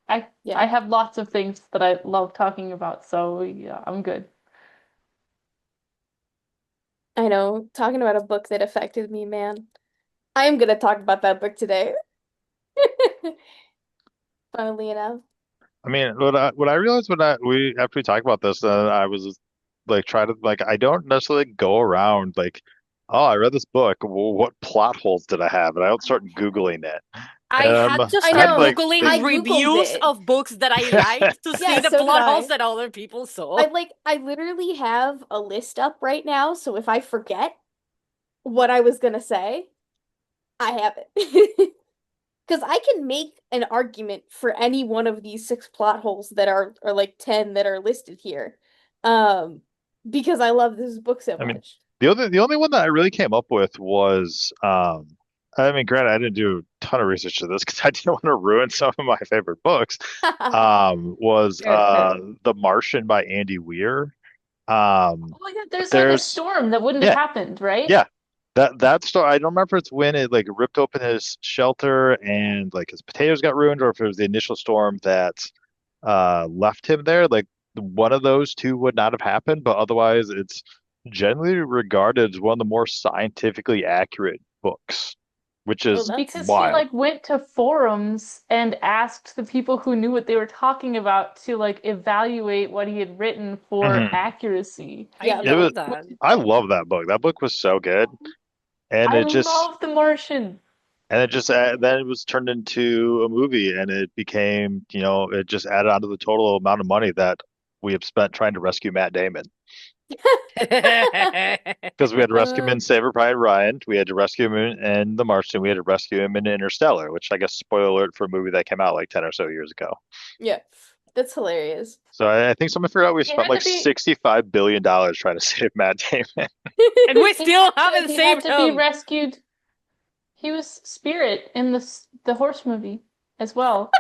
I Yeah, have lots of things that I love talking about, so yeah, I'm good. I know. Talking about a book that affected me, man. I am gonna talk about that book today. Funnily enough. I mean, what I realized when I we after we talked about this, I was like trying to like I don't necessarily go around like, oh, I read this book. Well, what plot holes did I have? And I don't start Googling it. I had to I I had start know. like Googling I this. Googled reviews it. of books that I liked to see Yeah, the so did plot holes I. that other people saw. I literally have a list up right now, so if I forget what I was gonna say, I have it. Because I can make an argument for any one of these six plot holes that are or like 10 that are listed here. Um, because I love this book so I mean, much. the only one that I really came up with was I mean, granted, I didn't do a ton of research to this because I didn't want to ruin some of my favorite books. Was Fair, fair. The Martian by Andy Weir. Um, Oh yeah, there's like a there's storm that wouldn't have yeah, happened, right? yeah. That story, I don't remember if it's when it like ripped open his shelter and like his potatoes got ruined, or if it was the initial storm that left him there. Like one of those two would not have happened, but otherwise, it's generally regarded as one of the more scientifically accurate books, which Oh, is Because that's he wild. like went to forums and asked the people who knew what they were talking about to like evaluate what he had written for Hmm. accuracy. I yeah. It was. love that. I love that book. That book was so good, and I it just love The Martian. then it was turned into a movie, and it became, it just added on to the total amount of money that we have spent trying to rescue Matt Damon. Because we had to rescue him Uh, in Saving Private Ryan, we had to rescue him in The Martian, we had to rescue him in Interstellar, which I guess spoiler alert for a movie that came out like 10 or so years ago. yeah. That's hilarious. So I think someone figured out we He spent had like to be $65 billion trying to save Matt Damon. And we he still had to haven't he had saved to be him. rescued. He was Spirit in the horse movie as well.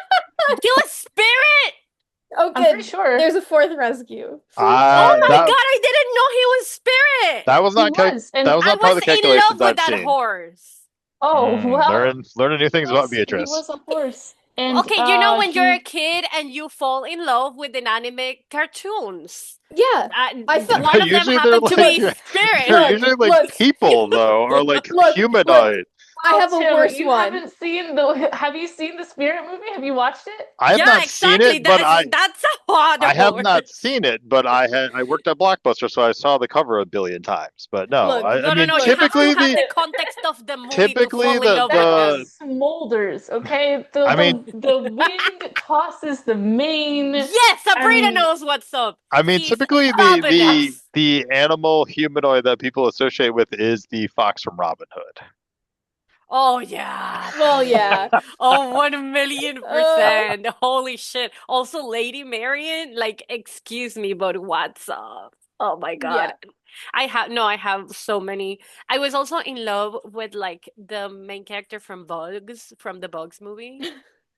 You a spirit! Oh, I'm pretty good. sure There's a fourth rescue. Oh Uh, my that god, I didn't know he was spirit! that was he not was. that And was I not part of was the in calculations love with I've that seen. horse. oh, well, Learning new things about he Beatrice. was a horse. And Okay, when you're a kid and you fall in love with inanimate cartoons. Yeah. I felt One of them Usually they're happened to like look, be they're spirit. look, usually like look, people though, or like look, look. humanoid. I well, have a Tim, worse you one. haven't seen the have you seen the Spirit movie? Have you watched it? I have Yeah, not seen exactly. it, but That's a hard I have horse. not seen it, but I worked at Blockbuster, so I saw the cover a billion times. But no, Look, I No, no, mean no. You look. have to typically have the the context of the movie to typically fall in the love with That the him. smolders, okay? The I mean the the wind tosses the mane Yes, Sabrina and knows what's up. I mean He's typically fabulous. the animal humanoid that people associate with is the fox from Robin Hood. Oh yeah, Well, yeah. dude. Oh, 1 million Uh, percent. Holy shit. Also, Lady Marian, like, excuse me, but what's up? Oh my God. yeah. I have so many. I was also in love with like the main character from Bugs, from the Bugs movie.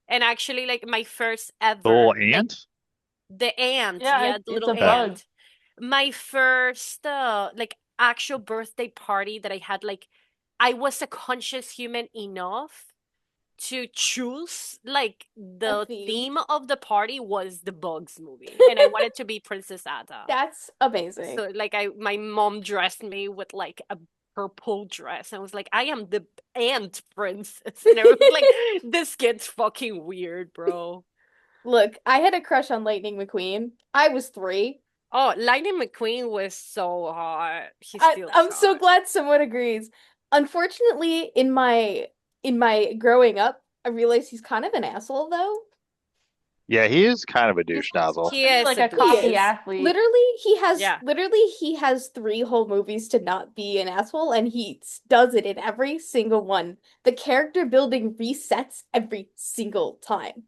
And actually, like my first The little ever, like ant? the ant, yeah, yeah, the it's little a Yeah. bug. ant. My first like actual birthday party that I had, like I was a conscious human enough to choose like A the theme. theme of the party was the Bugs movie, and I wanted to be Princess Ada. That's amazing. So like I my mom dressed me with like a purple dress. I was like, I am the ant princess. And I was like, this kid's fucking weird, bro. Look, I had a crush on Lightning McQueen. I was 3. Oh, Lightning McQueen was so hot. He still is I'm so hot. glad someone agrees. Unfortunately, in my growing up, I realized he's kind of an asshole though. Yeah, he is kind of a He's douche like nozzle. supposed He to be is like a a He douche. cocky is. athlete. Yeah. Literally he has 3 whole movies to not be an asshole and does it in every single one. The character building resets every single time.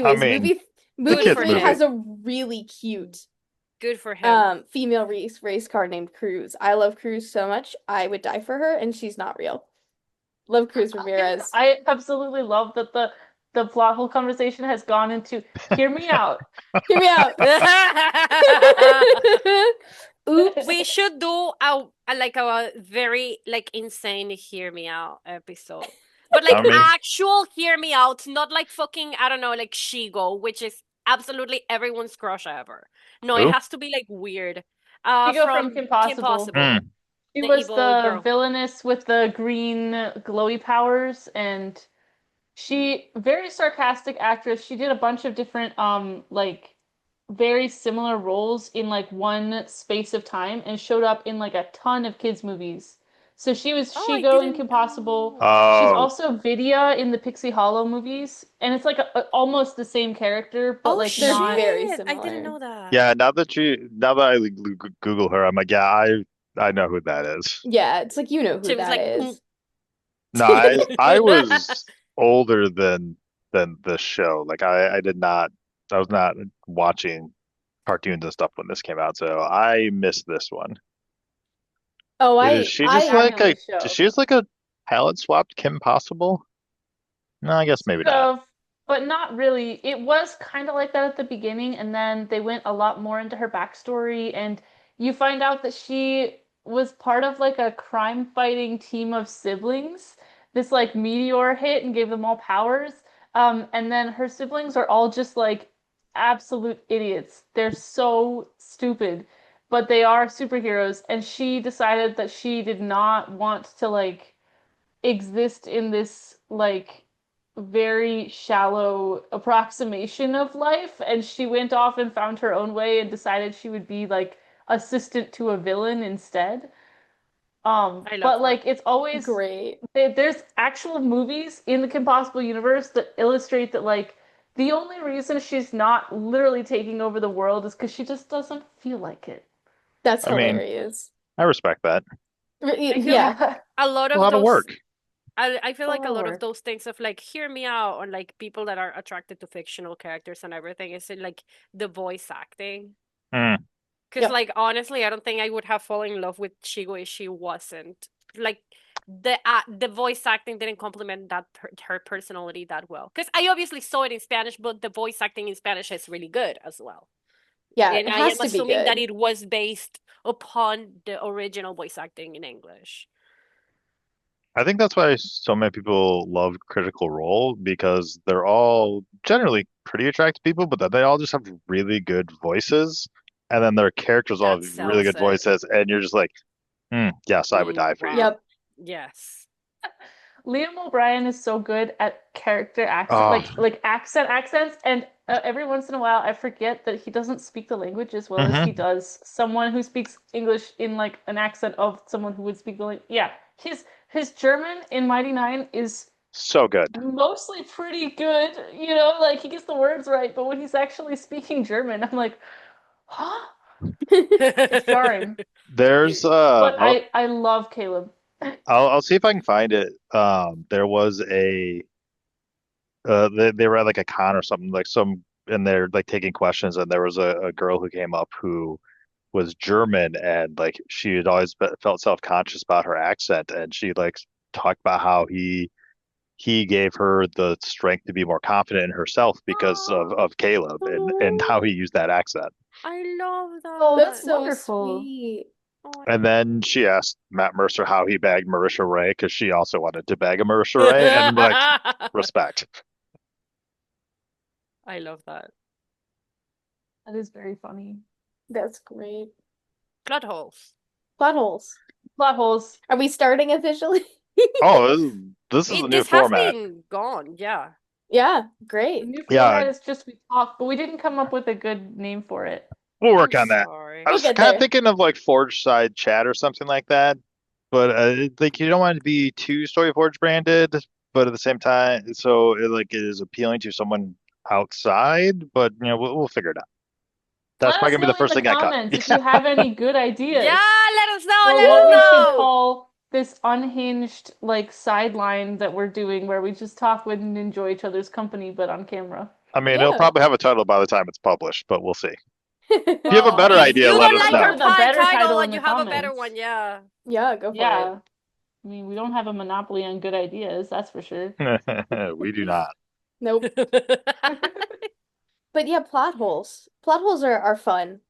I Anyways, mean, it's a Good movie for kids 3 movie. has him. a really cute Good for him. female race car named Cruz. I love Cruz so much. I would die for her and she's not real. Love Cruz Ramirez. I absolutely love that the plot hole conversation has gone into hear me out. Hear me out. We Oops. should do like a very like insane hear me out episode. But like I mean, actual hear me out, not like fucking, I don't know, like Shego, which is absolutely everyone's crush ever. No, it who? has to be like weird. Shego from From Kim Kim Possible. Possible, Hmm. She the was evil the girl. villainess with the green glowy powers, and she very sarcastic actress. She did a bunch of different like very similar roles in like one space of time and showed up in like a ton of kids movies. So she was Oh, I Shego in didn't Kim Possible. know. She's Oh, also Vidya in the Pixie Hollow movies, and it's like almost the same character, but Oh like They're not. very shit! I didn't similar. know that. yeah. Now that I Google her, I'm like, yeah, I know who that is. Yeah, it's like you know who She was that like, is. No, I was older than the show. Like I was not watching cartoons and stuff when this came out, so I missed this one. Oh, Is I she She's just I starting like on a this show. she's like a palette swapped Kim Possible? No, I guess maybe Sort not. of, but not really. It was kind of like that at the beginning, and then they went a lot more into her backstory, and you find out that she was part of like a crime fighting team of siblings. This like meteor hit and gave them all powers. And then her siblings are all just like absolute idiots. They're so stupid, but they are superheroes, and she decided that she did not want to like exist in this like very shallow approximation of life, and she went off and found her own way and decided she would be like assistant to a villain instead. I love But her. like it's always great. there's actual movies in the Kim Possible universe that illustrate that like the only reason she's not literally taking over the world is because she just doesn't feel like it. That's I mean, hilarious. I respect that. I feel Yeah. like a lot A of lot of those work. I feel A like lot a of lot of work. those things of like hear me out or like people that are attracted to fictional characters and everything is in like the voice acting. Hmm. Because Yep. like honestly, I don't think I would have fallen in love with Chigo if she wasn't. Like the voice acting didn't complement her personality that well. Because I obviously saw it in Spanish, but the voice acting in Spanish is really good as well. Yeah, it And I has am to be assuming that good. it was based upon the original voice acting in English. I think that's why so many people love Critical Role because they're all generally pretty attractive people, but then they all just have really good voices, and then their characters all That have really sells good it. voices, and you're just like, yes, I would die for you. Wow. Yep. Yes. Liam O'Brien is so good at character accent, Oh, like accents, and every once in a while I forget that he doesn't speak the language as well as he hmm. does someone who speaks English in like an accent of someone who would speak the language. Yeah, his German in Mighty Nine is So good. mostly pretty good, like he gets the words right, but when he's actually speaking German, I'm like, huh? It's jarring. There's But I love Caleb. I'll see if I can find it. There was a they were at like a con or something like some and they're like taking questions and there was a girl who came up who was German and like she had always felt self-conscious about her accent and she like talked about how he gave her the strength to be more confident in herself because of Caleb and how he Oh, used that accent. I love Oh, That's that. so wonderful. sweet. Oh, And then she asked Matt Mercer how he bagged Marisha Ray because she also wanted to bag a Marisha Ray and like respect. I love that. That is very funny. That's great. Plot holes. Plot holes. Plot holes. Are we starting officially? Oh, this is the new This has format. been gone, yeah. Yeah, The great. new Yeah, format is just we talk, but we didn't come up with a good name for it. we'll I'm work on that. I sorry. We'll was get kind of there. thinking of like Forge Side Chat or something like that, but like you don't want it to be too StoryForge branded, but at the same time, so it like it is appealing to someone outside. But we'll figure it out. That's Let probably us gonna be the know in first the thing I cut. comments if you have any good Yeah, ideas let us know, for let what us we should know. call this unhinged like sideline that we're doing where we just talk with and enjoy each other's company but on camera. I mean, it'll Yeah. probably have a title by the time it's published, but we'll see. If you have a Well, better If idea, you let don't us like come up know. our with a better title title in and the you have a better comments. one, yeah. Yeah, go for it. Yeah. I mean, we don't have a monopoly on good ideas, that's for sure. We do not. Nope. But yeah, plot holes. Plot holes are fun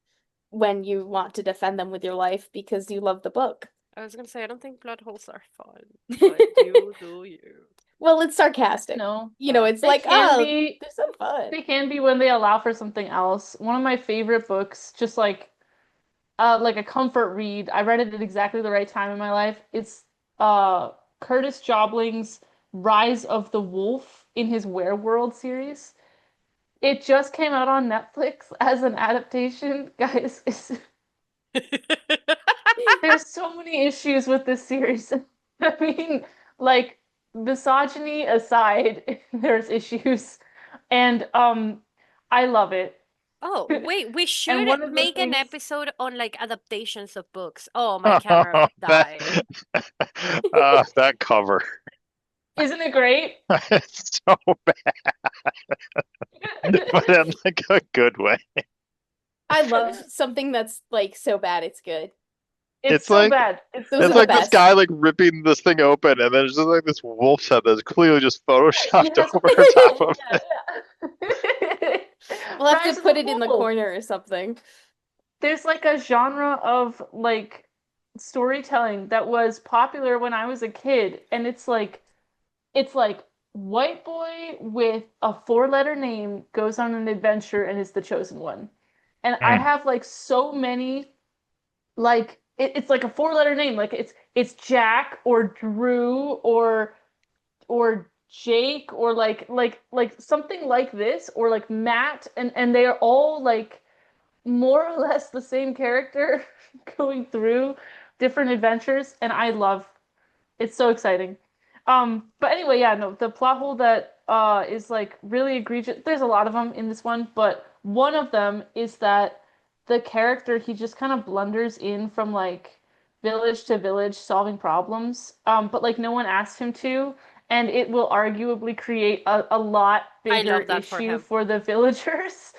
when you want to defend them with your life because you love the book. I was gonna say, I don't think plot holes are fun, but you do you. Well, it's sarcastic. No, It's they like, can oh, be there's some fun. they can be when they allow for something else. One of my favorite books, just like a comfort read. I read it at exactly the right time in my life. It's uh Curtis Jobling's Rise of the Wolf in his Werewolf series. It just came out on Netflix as an adaptation. Guys, there's so many issues with this series. I mean, like misogyny aside, there's issues. And I love it. Oh, wait, we And should one of the make an things episode on like adaptations of books. Oh, my camera That died. that cover. isn't it great? It's so bad, but in like a good way. I love something that's like so bad it's good. It's It's so like bad. It's Those so are it's the like bad. this best. guy like ripping this thing open, and there's just like this wolf's head that's clearly just photoshopped Yes. over top of Yeah, it. yeah. We'll have to Rise of put the it in the Wolf. corner or something. There's like a genre of like storytelling that was popular when I was a kid, and it's like white boy with a four-letter name goes on an adventure and is the chosen one. And I Mm, have like so many like it's like a four-letter name, like it's Jack or Drew or Jake or like something like this or like Matt and they are all like more or less the same character going through different adventures and I love it's so exciting. But anyway, yeah, no, the plot hole that is like really egregious. There's a lot of them in this one, but one of them is that the character he just kind of blunders in from like village to village solving problems. But like no one asked him to, and it will arguably create a lot I bigger love that for issue him. for the villagers.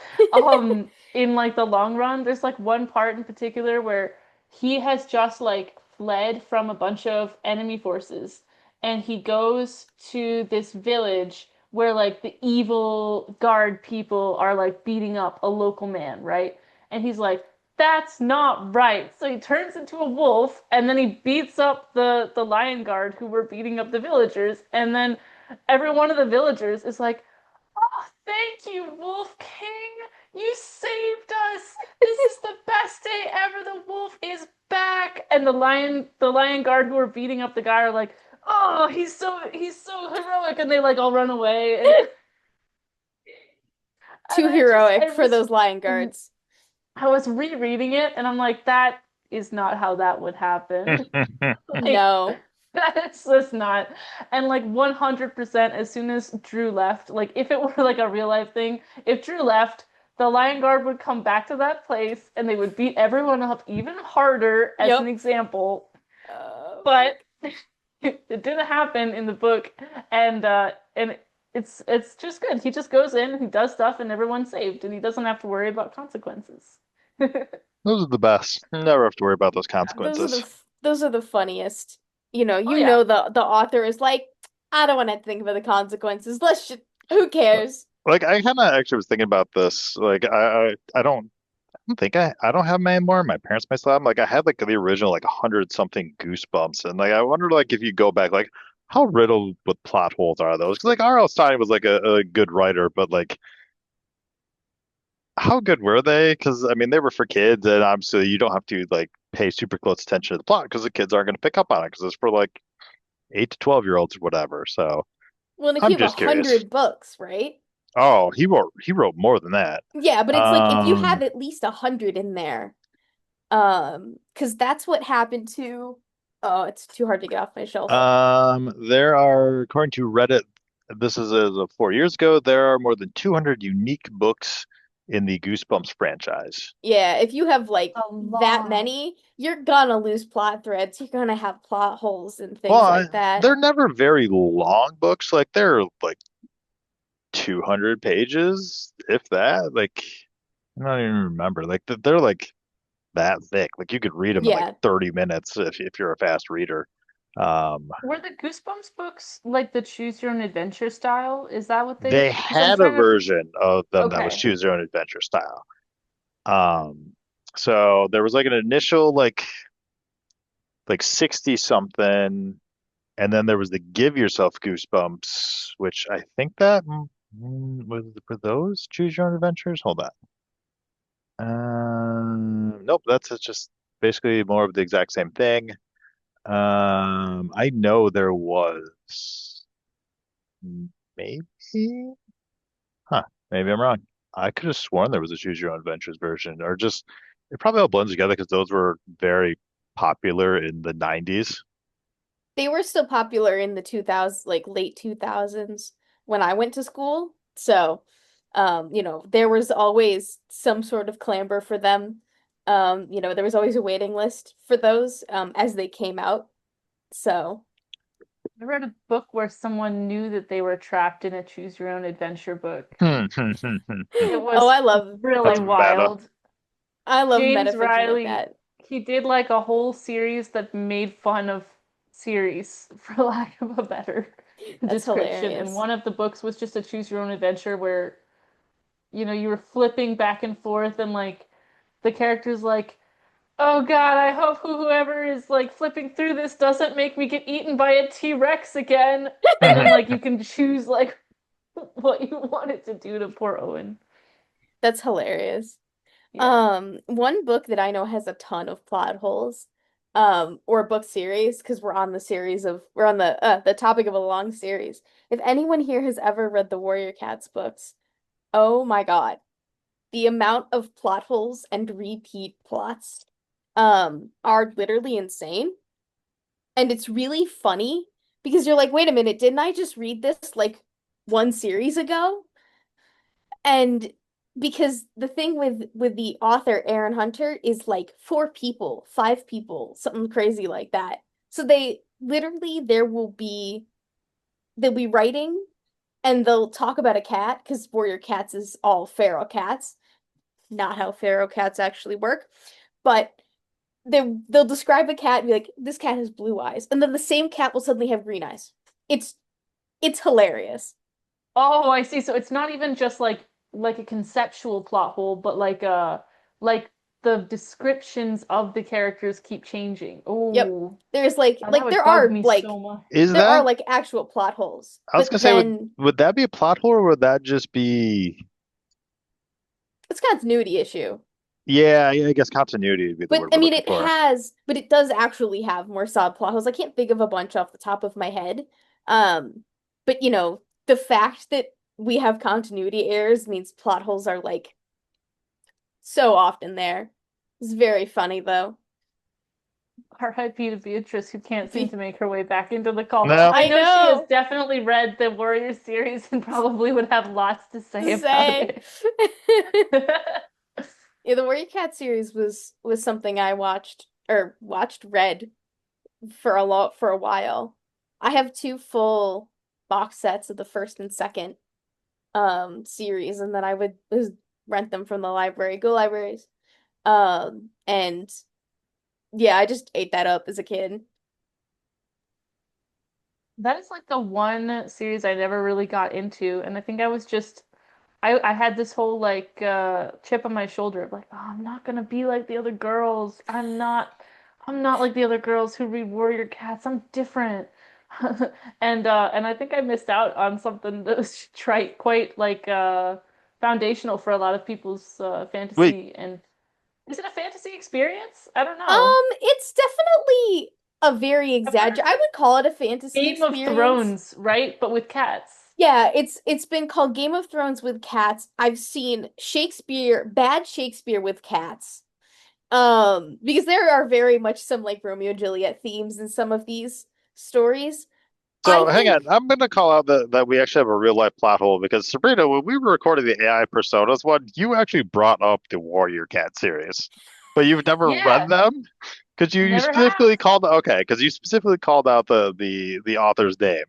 In like the long run, there's like one part in particular where he has just like fled from a bunch of enemy forces and he goes to this village where like the evil guard people are like beating up a local man, right? And he's like, that's not right. So he turns into a wolf and then he beats up the lion guard who were beating up the villagers and then every one of the villagers is like, "Oh, thank you, Wolf King. You saved us. This is the best day ever. The wolf is back." And the lion guard who are beating up the guy are like, "Oh, he's so heroic." And they like all run away. And Too I just heroic I for was those lion guards. I was rereading it and I'm like, that is not how that would happen. mm. Like No. that's just not. And like 100% as soon as Drew left, like if it were like a real life thing, if Drew left, the Lion Guard would come back to that place and they would beat everyone up even harder as an Yep. example. Uh, But it didn't happen in the book and it's just good. He just goes in, he does stuff and everyone's saved and he doesn't have to worry about consequences. Those are the best. Never have to worry about those those are consequences. those are the funniest. Oh yeah. The author is like, I don't want to think about the consequences. Let's just who cares? Like I kind of actually was thinking about this. Like I don't think I don't have many more. My parents might still have them. Like I had like the original like 100 something Goosebumps, and like I wonder like if you go back like how riddled with plot holes are those? Because like R.L. Stein was like a good writer, but like how good were they? Because I mean they were for kids, and obviously you don't have to like pay super close attention to the plot because the kids aren't going to pick up on it because it's for like 8 to 12 year olds or whatever. So Well, and if you I'm have just curious. 100 books, right? Oh, he wrote more than that. Yeah, but it's like if you have Um, at least 100 in there, because that's what happened to. Oh, it's too hard to get off my shelf. there are, according to Reddit, this is as of 4 years ago, there are more than 200 unique books in the Goosebumps franchise. Yeah, if you have like A that lot. many, you're gonna lose plot threads. You're gonna have plot holes and Well, things like that. they're never very long books. Like they're like 200 pages, if that. Like I don't even remember. Like they're like that thick. Like you could read them in like Yeah. 30 minutes if you're a fast reader. Um, Were the Goosebumps books like the choose your own adventure style? Is that what they? they Because I'm had a trying to. version of them that was Okay. choose your own adventure style. Um, so there was like an initial like 60 something. And then there was the Give Yourself Goosebumps, which I think that were those Choose Your Own Adventures. Hold on. Nope, that's just basically more of the exact same thing. I know there was maybe, huh? Maybe I'm wrong. I could have sworn there was a Choose Your Own Adventures version, or just it probably all blends together because those were very popular in the 90s. They were still popular in the 2000s, like late 2000s when I went to school. So, there was always some sort of clamor for them. There was always a waiting list for those as they came out. So, I read a book where someone knew that they were trapped in a choose your own adventure book. It oh, was really That's meta. wild. I love meta James fiction like Riley, that. he did like a whole series that made fun of series, for lack of a better That's description. And hilarious. one of the books was just a choose your own adventure where, you were flipping back and forth and like the character's like, oh God, I hope whoever is like flipping through this doesn't make me get eaten by a T-Rex again. And then like you can choose like what you wanted to do to poor Owen. That's hilarious. Yeah. One book that I know has a ton of plot holes, or a book series, because we're on the topic of a long series. If anyone here has ever read the Warrior Cats books, oh my God, the amount of plot holes and repeat plots, are literally insane. And it's really funny because you're like, wait a minute, didn't I just read this like one series ago? And because the thing with the author Aaron Hunter is like four people, five people, something crazy like that. So they literally they'll be writing and they'll talk about a cat because Warrior Cats is all feral cats, not how feral cats actually work. But they'll describe a cat and be like, this cat has blue eyes, and then the same cat will suddenly have green eyes. It's it's hilarious. Oh, I see. So it's not even just like a conceptual plot hole, but like the descriptions of the characters keep changing. Yep. Oh, There's like that would bug me so much. Is there are that, like actual plot holes. I was But gonna say, then would that be a plot hole or would that just be, it's a continuity issue. yeah, I guess continuity would be the But word I we're mean looking for. but it does actually have more solid plot holes. I can't think of a bunch off the top of my head. Um, but the fact that we have continuity errors means plot holes are like so often there. It's very funny though. R.I.P. to Beatrice, who can't seem Be to make her way back into the call. No. I I know she has know definitely read the Warrior series and probably would have lots to say to about say. it. Yeah, the Warrior Cat series was something I read for a while. I have two full box sets of the first and second series, and then I would just rent them from the library. Go libraries. And yeah, I just ate that up as a kid. That is like the one series I never really got into, and I think I was just I had this whole like chip on my shoulder of like, oh, I'm not gonna be like the other girls. I'm not like the other girls who read Warrior Cats. I'm different. And I think I missed out on something that was quite like foundational for a lot of people's Wait, fantasy. And is it a fantasy experience? I don't know. It's definitely a very I've heard exaggerate. I would call it a fantasy Game of experience. Thrones, right? But with cats. Yeah, it's been called Game of Thrones with cats. I've seen bad Shakespeare with cats. Because there are very much some like Romeo and Juliet themes in some of these stories. I so hang on. think, I'm going to call out that we actually have a real life plot hole because Sabrina, when we were recording the AI personas one, you actually brought up the Warrior Cat series, but you've never read Yeah, them because you never have. specifically called, okay, because you specifically called out the author's name.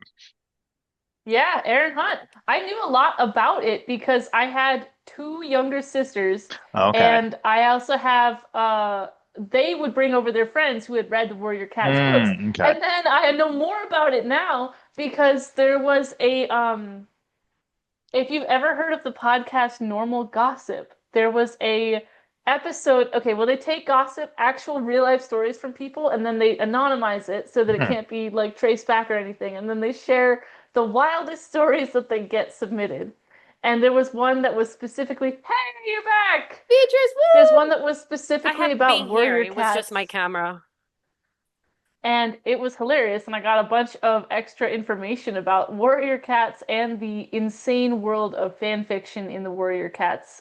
Yeah, Erin Hunt. I knew a lot about it because I had two younger sisters, Okay. and I also have they would bring over their friends who had read the Warrior Cats books. Okay. And then I know more about it now because there was a if you've ever heard of the podcast Normal Gossip, there was a episode. Okay, well, they take gossip, actual real life stories from people, and then they anonymize it so that it Hmm. can't be like traced back or anything. And then they share the wildest stories that they get submitted. And there was one that was specifically, "Hey, you're back." Beatrice, There's one that woo! was I specifically have about been here. warrior It was just my cats, camera. and it was hilarious. And I got a bunch of extra information about warrior cats and the insane world of fan fiction in the warrior cats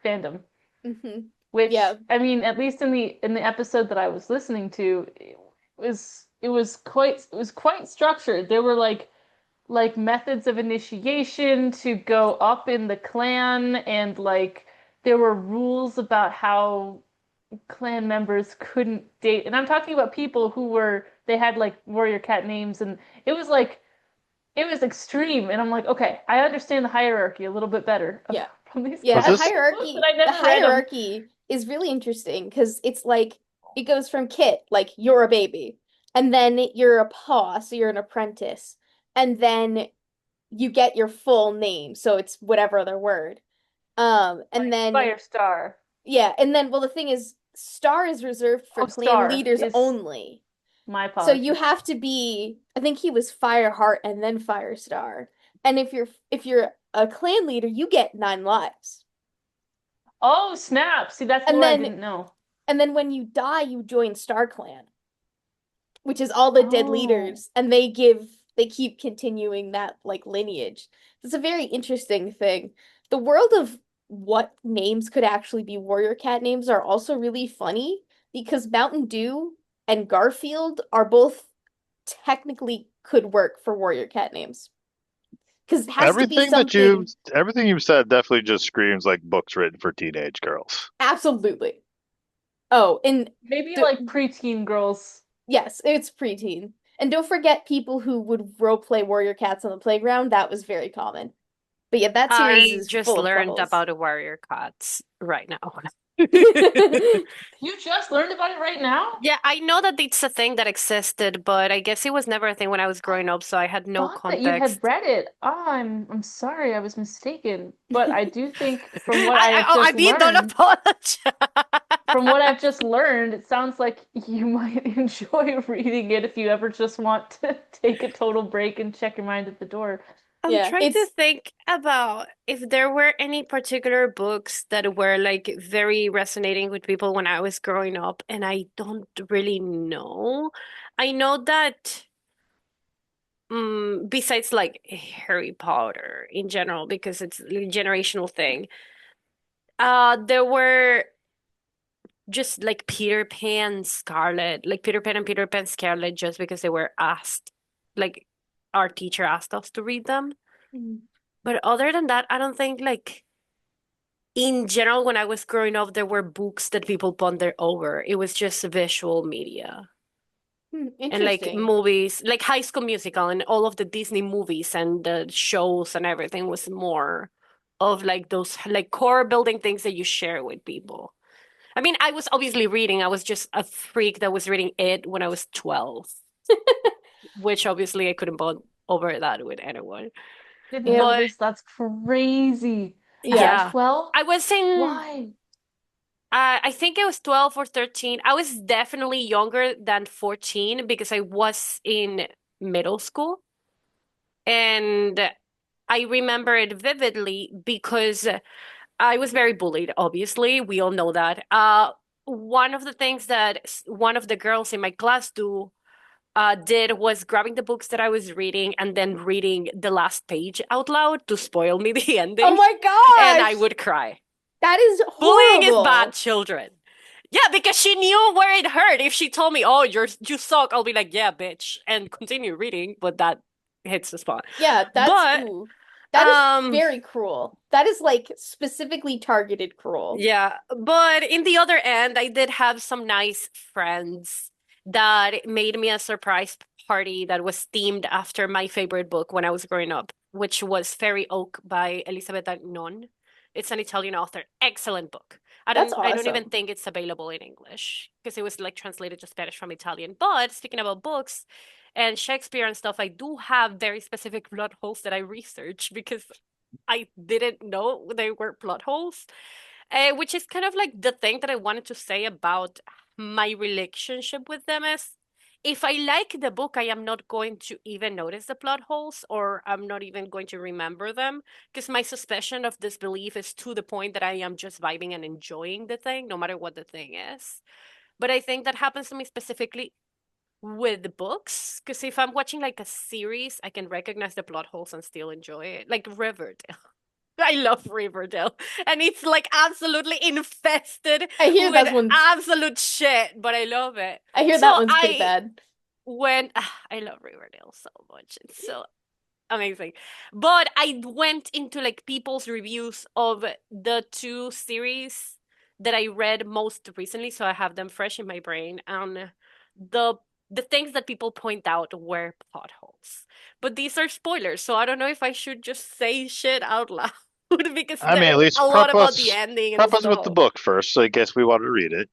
fandom. Mm-hmm. Which, Yeah. I mean, at least in the episode that I was listening to, it was quite structured. There were like methods of initiation to go up in the clan, and like there were rules about how clan members couldn't date. And I'm talking about people who were they had like warrior cat names, and it was like it was extreme. And I'm like, okay, I understand the hierarchy a little bit better Yeah. from these Was Yeah, books, this but hierarchy. I The never read them. hierarchy is really interesting because it's like it goes from kit, like you're a baby, and then you're a paw, so you're an apprentice, and then you get your full name, so it's whatever other word. And then Firestar. yeah, and then well, the thing is, star is reserved for Oh, clan Star leaders is only. my So you apologies. have to be, I think he was Fireheart and then Firestar. And if you're a clan leader, you get 9 lives. Oh, snap. See, that's And lore I then didn't know. and then when you die, you join Star Clan, which is all the dead Oh, leaders, and they keep continuing that like lineage. It's a very interesting thing. The world of what names could actually be warrior cat names are also really funny because Mountain Dew and Garfield are both technically could work for warrior cat names. Because it has to be something everything you've said definitely just screams like books written for teenage girls. absolutely. Oh, and maybe the, like preteen girls. yes, it's preteen. And don't forget people who would role play warrior cats on the playground. That was very common. But yeah, that series I is just full of plot learned holes. about the warrior cats right now. You just learned about it right now? Yeah, I know that it's a thing that existed, but I guess it was never a thing when I was I growing up, so I had no thought that you had context. read it. Oh, I'm sorry, I was mistaken. But I do think from what I have I just mean, don't learned, apologize. it sounds like you might enjoy reading it if you ever just want to take a total break and check your mind at the door. I'm Yeah, trying to it's think about if there were any particular books that were like very resonating with people when I was growing up, and I don't really know. I know that besides like Harry Potter in general, because it's a generational thing, there were just like Peter Pan, Scarlet, like Peter Pan and Peter Pan Scarlet, just because they were asked, like our teacher asked us to read them. But other than that, I don't think like in general, when I was growing up, there were books that people ponder over. It was just visual media and like interesting. movies, like High School Musical and all of the Disney movies and the shows and everything was more of like those like core building things that you share with people. I mean, I was obviously reading. I was just a freak that was reading it when I was 12, which obviously I couldn't bond over that with anyone. Didn't know Yep. But this. That's crazy. At Yeah. yeah, 12? I was in Why? I think it was 12 or 13. I was definitely younger than 14 because I was in middle school. And I remember it vividly because I was very bullied, obviously. We all know that. One of the things that one of the girls in my class did was grabbing the books that I was reading and then reading the last page out loud to spoil me the Oh ending. my And I gosh! would cry. That is Bullying is bad, horrible. children. Yeah, because she knew where it hurt. If she told me, "Oh, you suck," I'll be like, "Yeah, bitch," and continue reading. But that hits the spot. Yeah, that's But ooh. That is um, very cruel. That is like specifically targeted cruel. yeah. But in the other end, I did have some nice friends that made me a surprise party that was themed after my favorite book when I was growing up, which was Fairy Oak by Elisabetta Non. It's an Italian author. Excellent book. That's I don't even awesome. think it's available in English because it was like translated to Spanish from Italian. But speaking about books and Shakespeare and stuff, I do have very specific plot holes that I researched because I didn't know they were plot holes. Which is kind of like the thing that I wanted to say about my relationship with them is if I like the book, I am not going to even notice the plot holes or I'm not even going to remember them because my suspicion of disbelief is to the point that I am just vibing and enjoying the thing, no matter what the thing is. But I think that happens to me specifically with the books because if I'm watching like a series, I can recognize the plot holes and still enjoy it, like Riverdale. I love Riverdale. And it's like absolutely infested I hear with that one's absolute shit, but I love it. I hear So that one's pretty bad. I love Riverdale so much. It's so amazing. But I went into like people's reviews of the two series that I read most recently, so I have them fresh in my brain. And the the things that people point out were plot holes. But these are spoilers, so I don't know if I should just say shit out loud because I mean, at they're a least lot about the ending and prep us with the stuff. book first. So I guess we want to read it.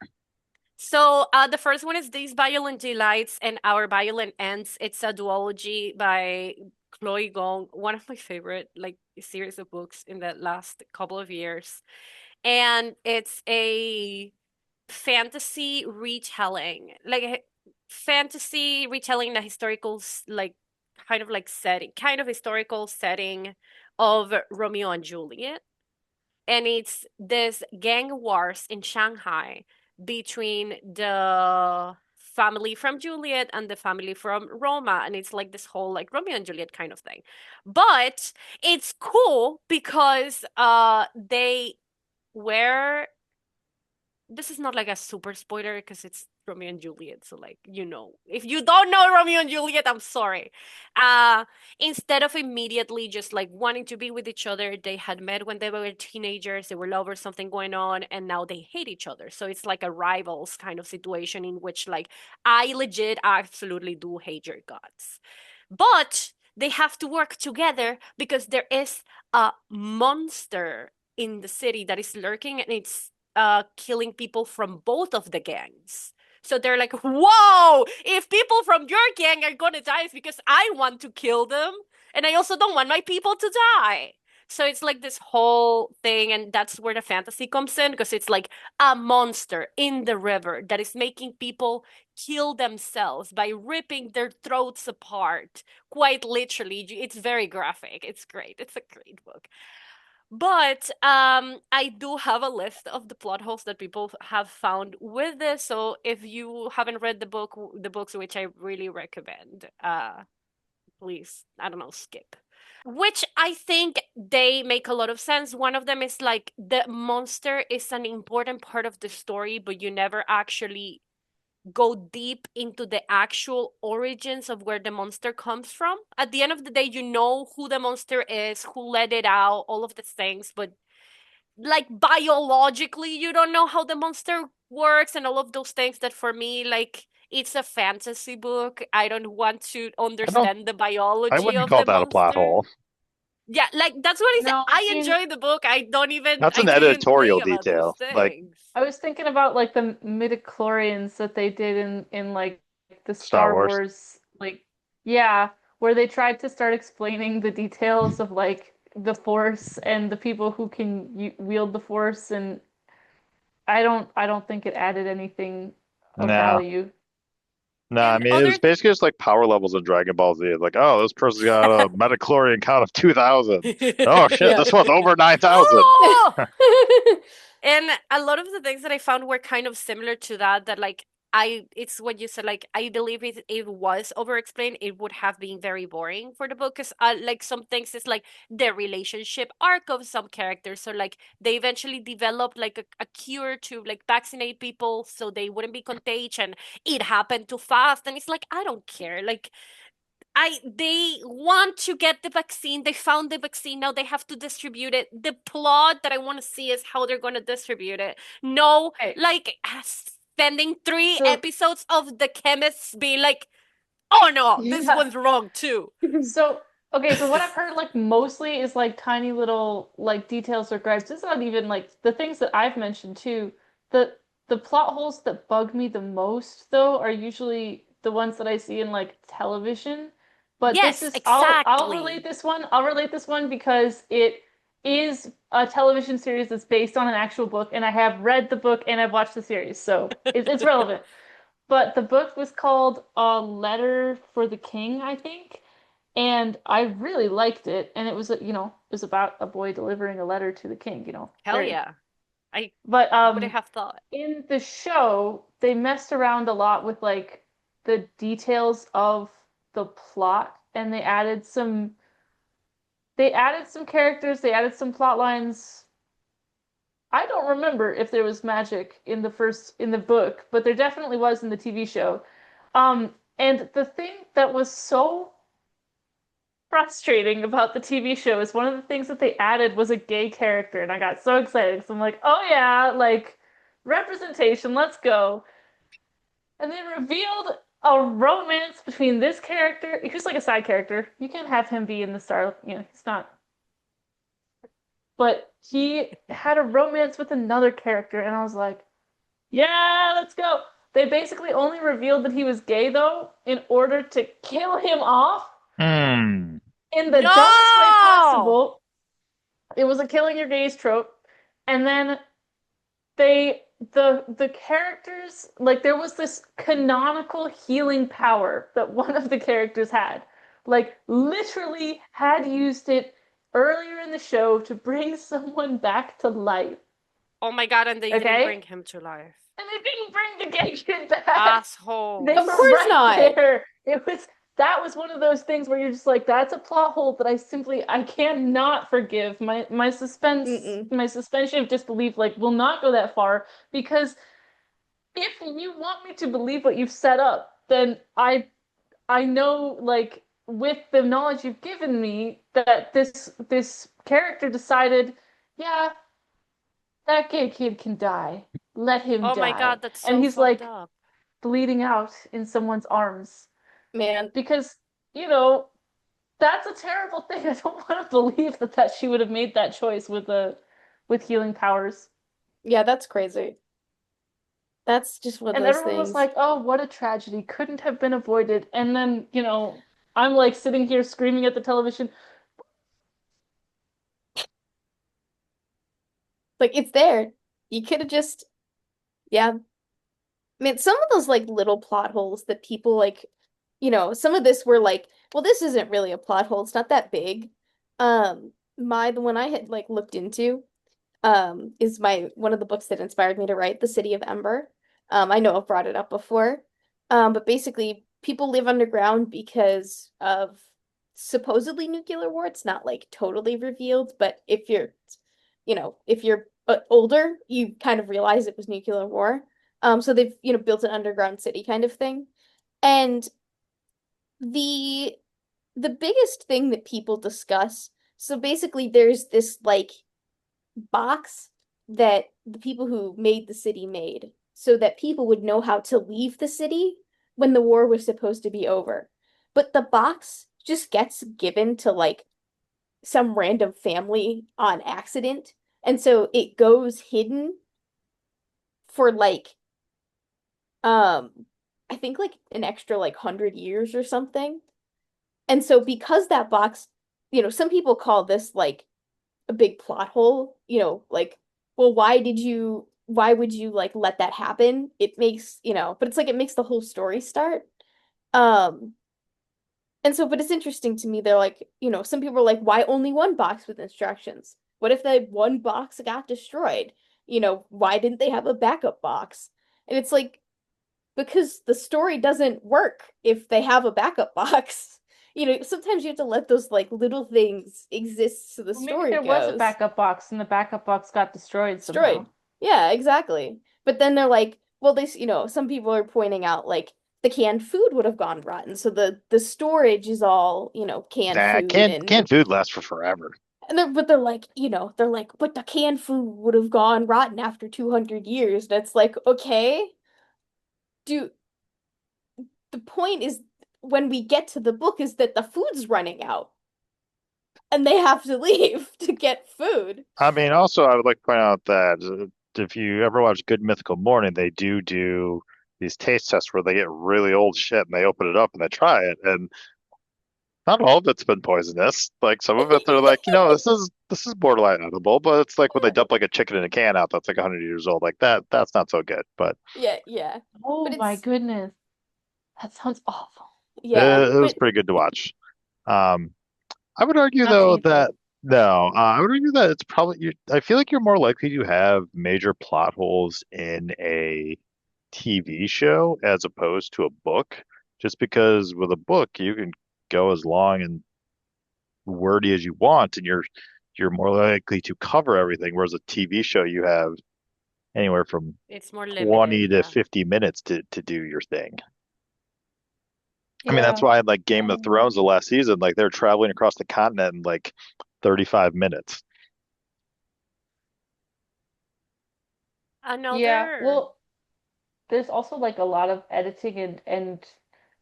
So the first one is These Violent Delights and Our Violent Ends. It's a duology by Chloe Gong, one of my favorite like series of books in the last couple of years. And it's a fantasy retelling, like a fantasy retelling in a historical like kind of like setting, kind of historical setting of Romeo and Juliet, and it's this gang wars in Shanghai between the family from Juliet and the family from Roma, and it's like this whole like Romeo and Juliet kind of thing. But it's cool because they were this is not like a super spoiler because it's Romeo and Juliet. So like, if you don't know Romeo and Juliet, I'm sorry. Uh Instead of immediately just like wanting to be with each other, they had met when they were teenagers, they were lovers, something going on, and now they hate each other. So it's like a rivals kind of situation in which like I legit absolutely do hate your guts. But they have to work together because there is a monster in the city that is lurking and it's killing people from both of the gangs. So they're like, whoa, if people from your gang are gonna die, it's because I want to kill them. And I also don't want my people to die. So it's like this whole thing, and that's where the fantasy comes in because it's like a monster in the river that is making people kill themselves by ripping their throats apart. Quite literally. It's very graphic. It's great. It's a great book. But I do have a list of the plot holes that people have found with this. So if you haven't read the books which I really recommend, please, I don't know, skip. Which I think they make a lot of sense. One of them is like the monster is an important part of the story, but you never actually go deep into the actual origins of where the monster comes from. At the end of the day, you know who the monster is, who let it out, all of the things, but like biologically, you don't know how the monster works and all of those things that for me, like, it's a fantasy book. I don't want to I don't. understand the I biology wouldn't of call the that a plot monster. hole. Yeah, like that's what I said. No, I I mean, enjoy the book. That's I an didn't even editorial think about those detail. Like things. I was thinking about like the midichlorians that they did in like the Star Star Wars. Wars, like, yeah, where they tried to start explaining the details of like the Force and the people who can wield the Force, and I don't think it added anything of No, value. no. I And mean, it was other basically just like power levels in Dragon Ball Z. Like, oh, this person's got a metachlorian count of 2,000. Oh shit, Yeah. this one's over 9,000. Oh! And a lot of the things that I found were kind of similar to that, that like it's what you said, like I believe if it was over explained, it would have been very boring for the book because like some things is like the relationship arc of some characters. So like they eventually developed like a cure to like vaccinate people so they wouldn't be contagious and it happened too fast. And it's like, I don't care. Like they want to get the vaccine. They found the vaccine. Now they have to distribute it. The plot that I want to see is how they're going to distribute it. No, Okay, like spending three so episodes of the chemists being like, oh no, this yeah, one's wrong too. so okay, so what I've heard like mostly is like tiny little like details or gripes. It's not even like the things that I've mentioned too. The the plot holes that bug me the most though are usually the ones that I see in like television. But this Yes, is I'll relate exactly. this one. I'll relate this one because it is a television series that's based on an actual book, and I have read the book and I've watched the series, so it's relevant. But the book was called A Letter for the King, I think, and I really liked it. And it was, it was about a boy delivering a letter to the king, Hell very. yeah. I But wouldn't have thought. in the show, they messed around a lot with like the details of the plot, and they added some characters, they added some plot lines. I don't remember if there was magic in the book, but there definitely was in the TV show. And the thing that was so frustrating about the TV show is one of the things that they added was a gay character, and I got so excited because I'm like, oh yeah, like representation, let's go. And they revealed a romance between this character, who's like a side character. You can't have him be in the star, he's not. But he had a romance with another character, and I was like, yeah, let's go. They basically only revealed that he was gay, though, in order to kill him off Hmm. in the dumbest way No! possible. It was a killing your gays trope. And then they the characters, like there was this canonical healing power that one of the characters had. Like literally had used it earlier in the show to bring someone back to life. Oh my God, and they didn't Okay? bring him to life. And they didn't bring the gay kid back. They Assholes. Of were course right not. there. That was one of those things where you're just like, that's a plot hole that I cannot forgive. Mm-mm. My suspension of disbelief like will not go that far because if you want me to believe what you've set up, then I know like with the knowledge you've given me that this character decided, yeah, that gay kid can die. Let him Oh my die. God, that's And so he's fucked like up. bleeding out in someone's arms Man, because, you know, that's a terrible thing. I don't want to believe that she would have made that choice with healing powers. yeah, that's crazy. That's just one of And those everyone was things. like, "Oh, what a tragedy. Couldn't have been avoided." And then, I'm like sitting here screaming at the television. Like it's there. You could have just, yeah. I mean, some of those like little plot holes that people like, some of this were like, well, this isn't really a plot hole. It's not that big. The one I had like looked into, is my one of the books that inspired me to write The City of Ember. I know I've brought it up before. But basically people live underground because of supposedly nuclear war. It's not like totally revealed, but if you're older, you kind of realize it was nuclear war. So they've, built an underground city kind of thing. And the the biggest thing that people discuss, so basically there's this like box that the people who made the city made so that people would know how to leave the city when the war was supposed to be over. But the box just gets given to like some random family on accident. And so it goes hidden for like um I think like an extra like 100 years or something. And so because that box, some people call this like a big plot hole, like, well, why would you like let that happen? It makes, but it's like it makes the whole story start. Um, and so, but it's interesting to me, they're like, some people are like, why only one box with instructions? What if that one box got destroyed? Why didn't they have a backup box? And it's like, because the story doesn't work if they have a backup box. Sometimes you have to let those like little things exist so the Well, maybe story there was a goes. backup box and the backup box got destroyed somehow. Destroyed. Yeah, exactly. But then they're like, well, some people are pointing out like the canned food would have gone rotten. So the storage is all, canned That food canned food lasts for forever. they're like, but the canned food would have gone rotten after 200 years. That's like, okay, do the point is when we get to the book is that the food's running out and they have to leave to get food. I mean, also, I would like to point out that if you ever watch Good Mythical Morning, they do these taste tests where they get really old shit and they open it up and they try it. And Not all of it's been poisonous. Like some of it, they're like, this is borderline edible, but it's like when they dump like a chicken in a can out that's like 100 years old, like that's not so good. But Yeah, yeah. Oh But my it's goodness. That sounds awful. yeah. it was But pretty good to watch. Um, I would argue Not though seen it. that no, I would argue that it's probably I feel like you're more likely to have major plot holes in a TV show as opposed to a book, just because with a book you can go as long and wordy as you want, and you're more likely to cover everything, whereas a TV show you have anywhere from It's more limited, 20 to yeah. 50 minutes to do your thing. I mean, that's Yeah. why like Game of Um, Thrones the last season, like they're traveling across the continent in like 35 minutes. yeah. Another Well, there's also like a lot of editing and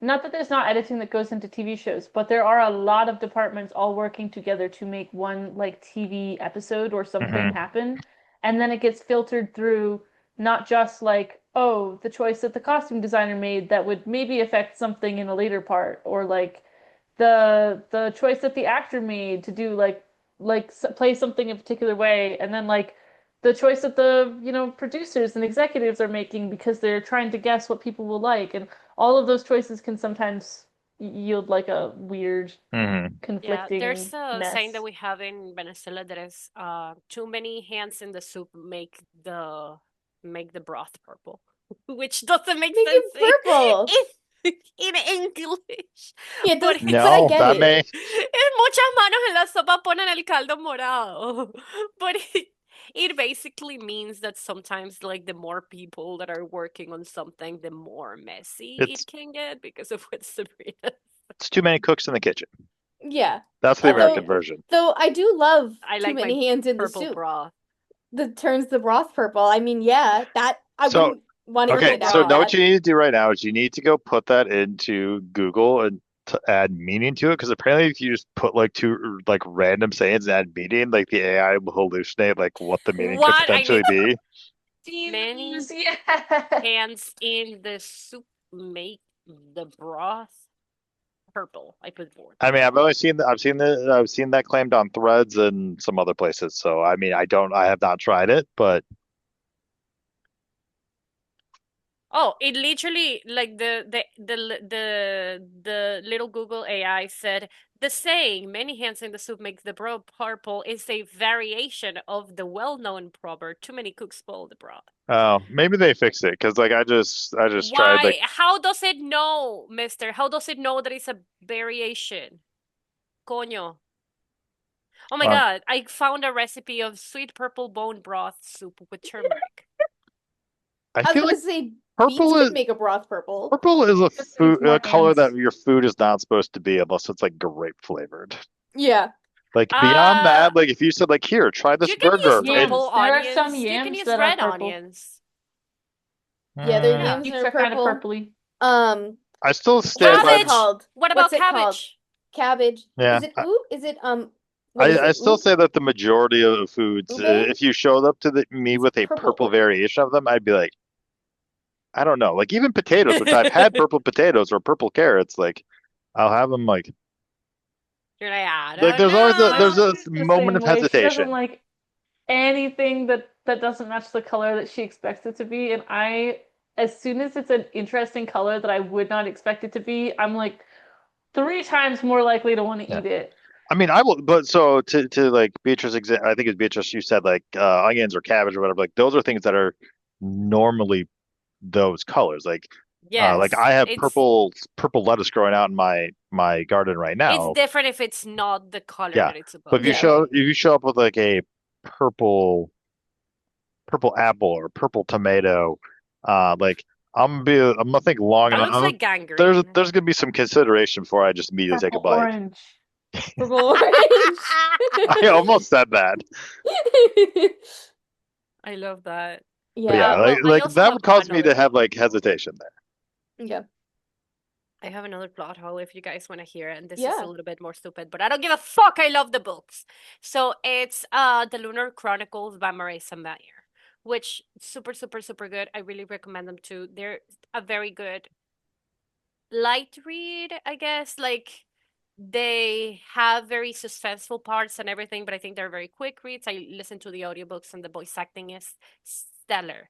not that there's not editing that goes into TV shows, but there are a lot of departments all working together to make one like TV episode or something Hmm. happen. And then it gets filtered through not just like, oh, the choice that the costume designer made that would maybe affect something in a later part, or like the choice that the actor made to do play something in a particular way, and then like the choice that the producers and executives are making because they're trying to guess what people will like, and all of those choices can sometimes yield like a weird Hmm. Yeah, there's conflicting a saying that mess. we have in Venezuela that is too many hands in the soup make the broth purple. Which doesn't make make sense it purple. in English. Yeah, it But does, but I No, get that it. may en muchas manos en la sopa ponen el caldo morado. But it basically means that sometimes like the more people that are working on something, the more messy it's it can get because of what Sabrina. it's too many cooks in the kitchen. Yeah. That's the Although American version. though I do love I too like my many hands in the purple soup broth. that turns the broth purple. I mean, yeah, that I So wouldn't want to eat okay, Purple without so now broth. what that. you need to do right now is you need to go put that into Google and to add meaning to it, because apparently if you just put like two like random sayings and add meaning, like the AI will hallucinate like what the meaning could What? I potentially need be. many Jeez, yeah. hands in the soup make the broth purple. I put board. I mean, I've seen that claimed on Threads and some other places. So I mean, I have not tried it, but Oh, it literally like the little Google AI said the saying "many hands in the soup makes the broth purple" is a variation of the well-known proverb "too many cooks spoil the broth." oh, maybe they fixed it because like I just tried like Why? How does it know, Mister? How does it know that it's a variation? Coño. Oh my well, God, I found a recipe of sweet purple bone broth soup with turmeric. I I was feel like gonna say beets purple could is make a broth purple. purple is Just needs a more color that hands. your food is not supposed to be unless it's like grape flavored. Yeah. Like beyond Uh, that, like if you said like here, try this you can use burger, and purple Yams. There are some onions. You can yams use that are red purple. onions. Yeah, their mm, Yeah. yams Beets are are kind of purple. purpley. Um, I still stand what's by. it Cabbage. called? What What's about it called? cabbage? Cabbage. Yeah, Is it oop? Is it what is I it? still Oop? say that the majority of foods, Ube? if you showed up to me It's with a purple. purple variation of them, I'd be like, I don't know. Like even potatoes, which I've had purple potatoes or purple carrots, like I'll have them You're like, I like don't there's always My there's a sister's know. the moment same of way. She doesn't hesitation. like anything that doesn't match the color that she expects it to be. And as soon as it's an interesting color that I would not expect it to be, I'm like three times more likely to want to Yeah. eat it. I mean, I will, but so to like Beatrice, I think it's Beatrice. You said like onions or cabbage or whatever. Like those are things that are normally those colors. Like Yes, I have it's purple lettuce growing out in my garden right it's now. different if it's not the color Yeah, that it's but if you supposed to Yeah. show be. if you show up with like a purple apple or purple tomato, like I'm gonna think long That and looks like gangrene. there's gonna be some consideration before I just immediately take a Purple bite. orange. Purple orange. I almost said that, I love that. but yeah, Yeah. Well, I like also that have would cause me another to have plot like hole. hesitation there. Yeah. I have another plot hole if you guys want to hear, and this is a Yeah. little bit more stupid, but I don't give a fuck. I love the books. So it's The Lunar Chronicles by Marissa Meyer, which super super super good. I really recommend them too. They're a very good light read, I guess. Like They have very suspenseful parts and everything, but I think they're very quick reads. I listen to the audiobooks and the voice acting is stellar.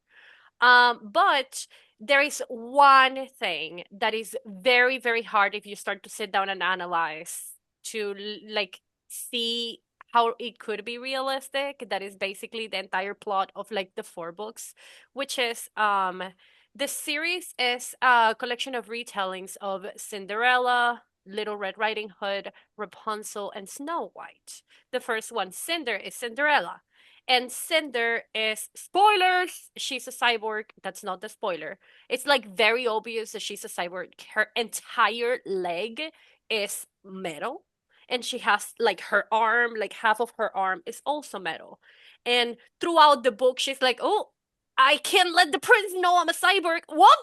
But there is one thing that is very, very hard if you start to sit down and analyze to like see how it could be realistic. That is basically the entire plot of like the 4 books, which is the series is a collection of retellings of Cinderella, Little Red Riding Hood, Rapunzel, and Snow White. The first one, Cinder, is Cinderella. And Cinder is spoilers. She's a cyborg. That's not the spoiler. It's like very obvious that she's a cyborg. Her entire leg is metal. And she has like her arm, like half of her arm is also metal. And throughout the book, she's like, oh, I can't let the prince know I'm a cyborg. What?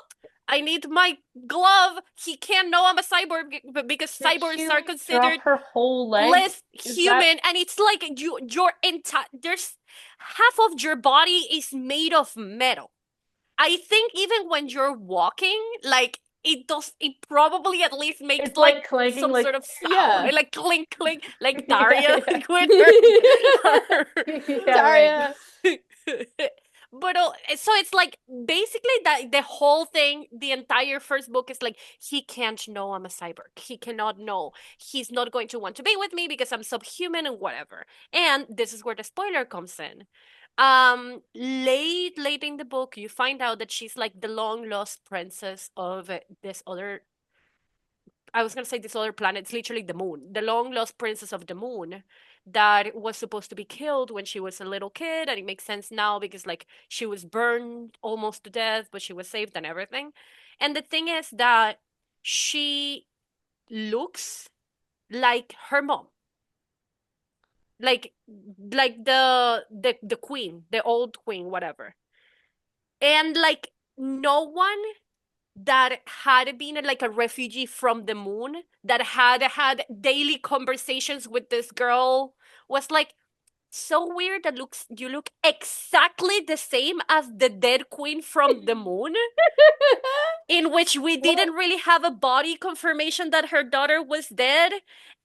I need my glove. He can't know I'm a cyborg because Did cyborgs she are like, considered drop her whole leg? less Is human, and it's like your entire there's half of your body is made of metal. I think even when you're walking, like it probably at least makes It's like like clanking, some like sort of sound, Yeah. like clink clink, like Yeah, Daria yeah. with her. Yeah, right. Daria. But so it's like basically that the whole thing, the entire first book is like he can't know I'm a cyborg. He cannot know. He's not going to want to be with me because I'm subhuman and whatever. And this is where the spoiler comes in. Late in the book, you find out that she's like the long lost princess of this other. I was gonna say this other planet. It's literally the moon, the long lost princess of the moon, that was supposed to be killed when she was a little kid, and it makes sense now because like she was burned almost to death, but she was saved and everything. And the thing is that she looks like her mom, like the queen, the old queen, whatever. And like no one that had been like a refugee from the moon that had daily conversations with this girl was like so weird that looks you look exactly the same as the dead queen from the moon, in which we didn't really have a body confirmation that her daughter was dead.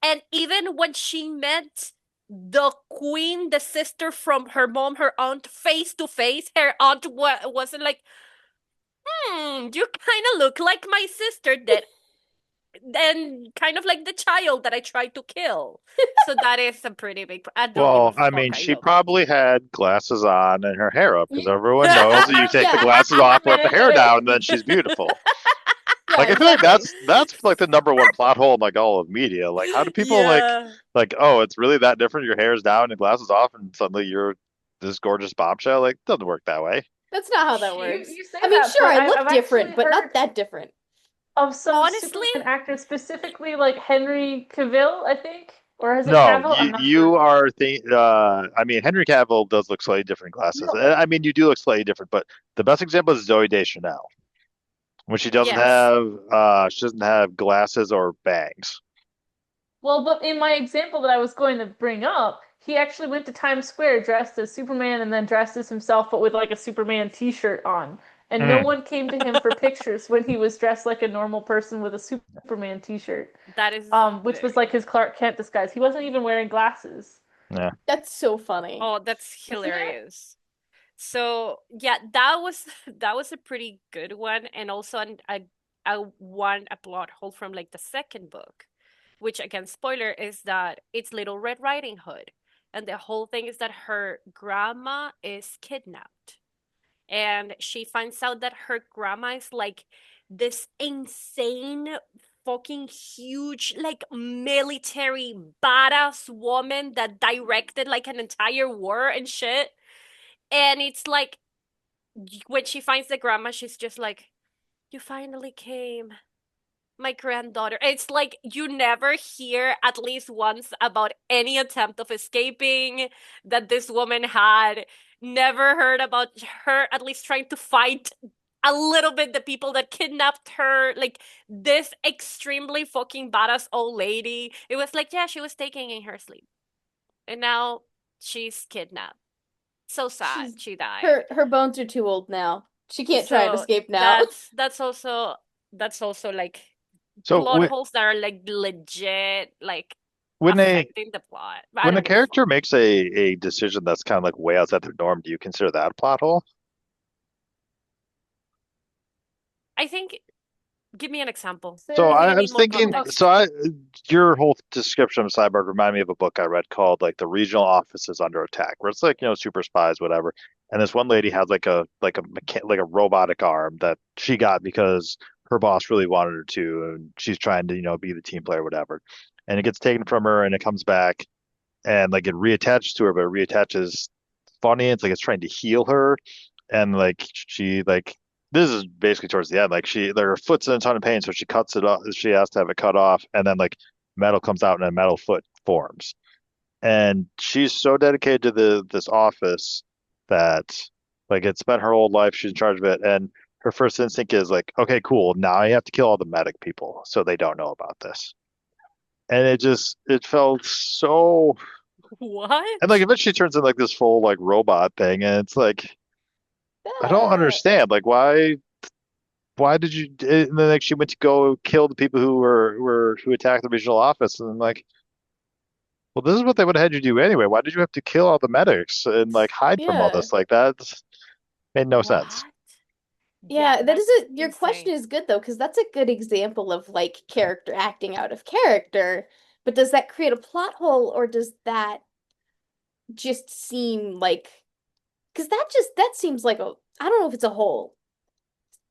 And even when she met the queen, the sister from her mom, her aunt, face to face, her aunt wasn't like, you kind of look like my sister that then kind of like the child that I tried to kill. So that is a pretty big. I don't give a Well, I fuck. mean, I she love it. probably had glasses on and her hair up because You- everyone knows that you take the Yeah. glasses off, let the hair Exactly. down, and then she's beautiful. Yeah, Like I feel like exactly. that's like the number one plot hole in like all of media. Like how do people Yeah. like oh it's really that different? Your hair's down and glasses off, and suddenly you're this gorgeous bombshell. Like it doesn't work that way. That's not how that You works. you say I mean, that, sure, but I look I've different, actually but not heard that different. of some Honestly, Superman actors, specifically like Henry Cavill, I think, or is it No, Cavill? I'm not you sure. are I mean Henry Cavill does look slightly different in glasses. No, I mean you do look slightly different, but the best example is Zoe Deschanel when yes. she doesn't have glasses or bangs. well, but in my example that I was going to bring up, he actually went to Times Square dressed as Superman and then dressed as himself, but with like a Superman t-shirt on. And no Mm. one came to him for pictures when he was dressed like a normal person with a Superman t-shirt, That is which was like his Clark Kent disguise. He wasn't even wearing glasses, Yeah. That's so funny. Oh, that's isn't it? hilarious. So yeah, that was that was a pretty good one, and also a plot hole from like the second book, which again, spoiler, is that it's Little Red Riding Hood, and the whole thing is that her grandma is kidnapped, and she finds out that her grandma is like this insane fucking huge like military badass woman that directed like an entire war and shit. And it's like when she finds the grandma, she's just like, you finally came, my granddaughter. It's like you never hear at least once about any attempt of escaping that this woman had. Never heard about her at least trying to fight a little bit the people that kidnapped her. Like this extremely fucking badass old lady. It was like, yeah, she was taking in her sleep. And now she's kidnapped. So sad. She's She died. her bones are too old now. She can't try and So escape now. that's also like So plot holes that are like legit, like when they affecting the plot. I when don't a know. It's fun. character makes a decision that's kind of like way outside their norm, do you consider that a plot hole? I think. Give me an example. So There, I think I I need was more thinking, context. your whole description of Cyborg reminded me of a book I read called like The Regional Office is Under Attack, where it's like, super spies, whatever. And this one lady has like a robotic arm that she got because her boss really wanted her to, and she's trying to, be the team player, whatever. And it gets taken from her and it comes back and like it reattaches to her, but it reattaches funny. It's like it's trying to heal her, and like she like this is basically towards the end. Like her foot's in a ton of pain, so she cuts it off. She has to have it cut off, and then like metal comes out and a metal foot forms. And she's so dedicated to this office that like it's spent her whole life. She's in charge of it, and her first instinct is like, okay, cool. Now I have to kill all the medic people so they don't know about this. And it felt so. And like What? eventually she turns in like this full like robot thing, and it's like I don't Ah, understand. Like why did you? And then like she went to go kill the people who attacked the regional office, and I'm like, well, this is what they would have had you do anyway. Why did you have to kill all the medics and like hide from all yeah. this? Like that made no sense. What? Yeah, Yeah, that is that's your insane. question is good though, because that's a good example of like character acting out of character. But does that create a plot hole or does that just seem like because that seems like a I don't know if it's a hole.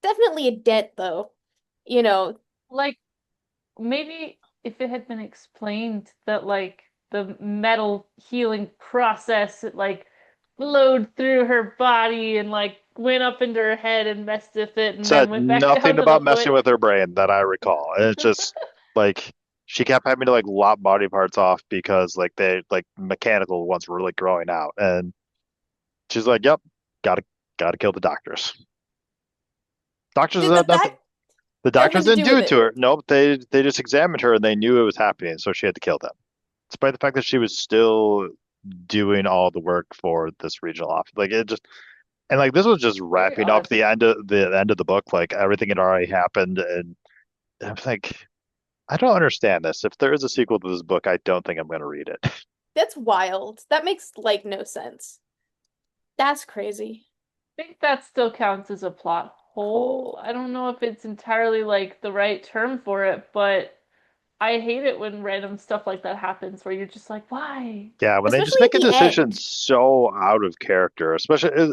Definitely a dent though. You know, like maybe if it had been explained that like the metal healing process it like flowed through her body and like went up into her head and messed with it and then Said went back down nothing to the about messing foot. with her brain that I recall. And it's just like she kept having to like lop body parts off because like they like mechanical ones were like growing out. And she's like, yep, gotta gotta kill the doctors. Doctors did the had nothing. fact The nothing doctors to didn't do do with it to it. her. Nope, they just examined her and they knew it was happening, so she had to kill them. Despite the fact that she was still doing all the work for this regional office. Like it just and like this was just Very wrapping up odd. the end of the book. Like everything had already happened, and I'm like, I don't understand this. If there is a sequel to this book, I don't think I'm going to read it. That's wild. That makes like no sense. That's crazy. I think that still counts as a plot hole. Hole. I don't know if it's entirely like the right term for it, but I hate it when random stuff like that happens where you're just like, why? Yeah, when they just Especially at make a the decision end. so out of character, especially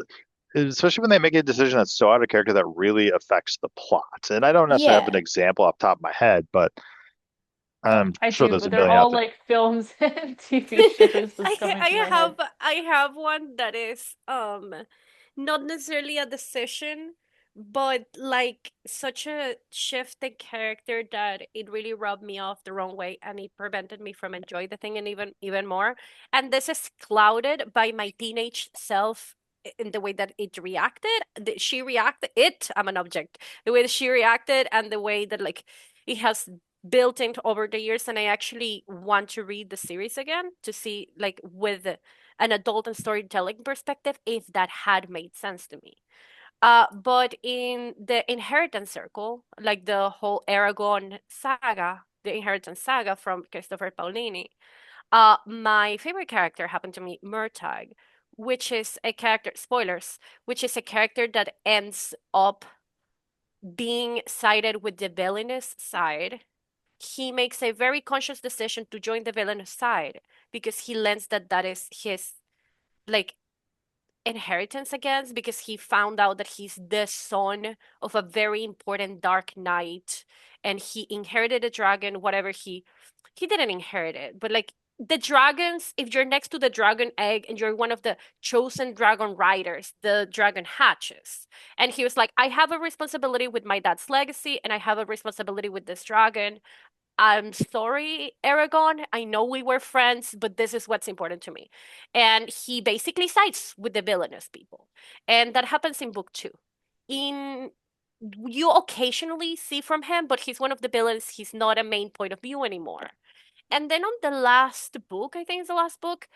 when they make a decision that's so out of character that really affects the plot. And I don't necessarily have an Yeah. example off the top of my head, but I'm I sure do, there's a but they're million out all there. like films and TV shows that's coming I to my have head. I have one that is not necessarily a decision, but like such a shift in character that it really rubbed me off the wrong way and it prevented me from enjoying the thing and even more. And this is clouded by my teenage self in the way that it reacted. She reacted it, I'm an object. The way that she reacted and the way that like it has built into over the years, and I actually want to read the series again to see like with an adult and storytelling perspective if that had made sense to me. But in the Inheritance Circle, like the whole Aragon saga, the Inheritance saga from Christopher Paolini, my favorite character happened to me Murtagh, which is a character, spoilers, which is a character that ends up being sided with the villainous side. He makes a very conscious decision to join the villainous side because he learns that that is his like inheritance against, because he found out that he's the son of a very important dark knight and he inherited a dragon. Whatever, he didn't inherit it, but like the dragons, if you're next to the dragon egg and you're one of the chosen dragon riders, the dragon hatches. And he was like, I have a responsibility with my dad's legacy and I have a responsibility with this dragon. I'm sorry, Aragon. I know we were friends, but this is what's important to me. And he basically sides with the villainous people. And that happens in book two. In You occasionally see from him, but he's one of the villains. He's not a main point of view anymore. And then on the last book, I think it's the last book,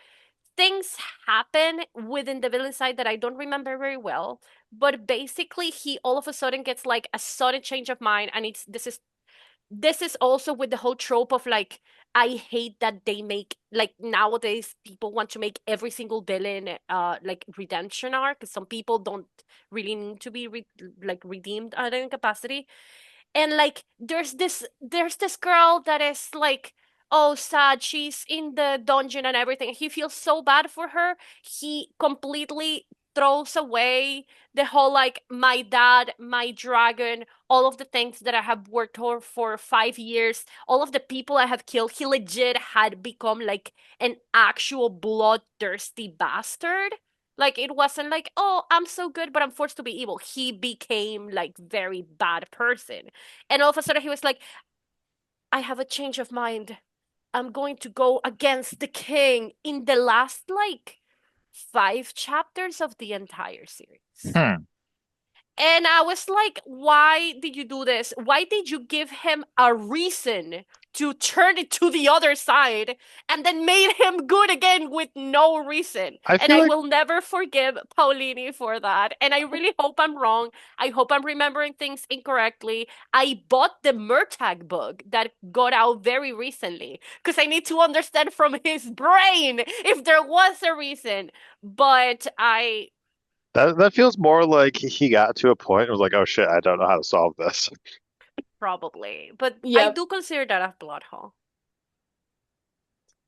things happen within the villain side that I don't remember very well. But basically, he all of a sudden gets like a sudden change of mind, and it's this is this is also with the whole trope of like, I hate that they make like nowadays people want to make every single villain like redemption arc, because some people don't really need to be like redeemed at any capacity. And like there's this girl that is like, oh, sad, she's in the dungeon and everything. He feels so bad for her. He completely throws away the whole like, my dad, my dragon, all of the things that I have worked for 5 years, all of the people I have killed. He legit had become like an actual bloodthirsty bastard. Like, it wasn't like, oh, I'm so good, but I'm forced to be evil. He became like very bad person. And all of a sudden he was like, I have a change of mind. I'm going to go against the king in the last like 5 chapters of the entire series. Hmm. And I was like, why did you do this? Why did you give him a reason to turn it to the other side and then made him good again with no reason? I And feel I like will never forgive Paulini for that. And I really hope I'm wrong. I hope I'm remembering things incorrectly. I bought the Murtagh book that got out very recently because I need to understand from his brain if there was a reason. But I that feels more like he got to a point and was like, oh shit, I don't know how to solve this. probably, but I Yep. do consider that a plot hole.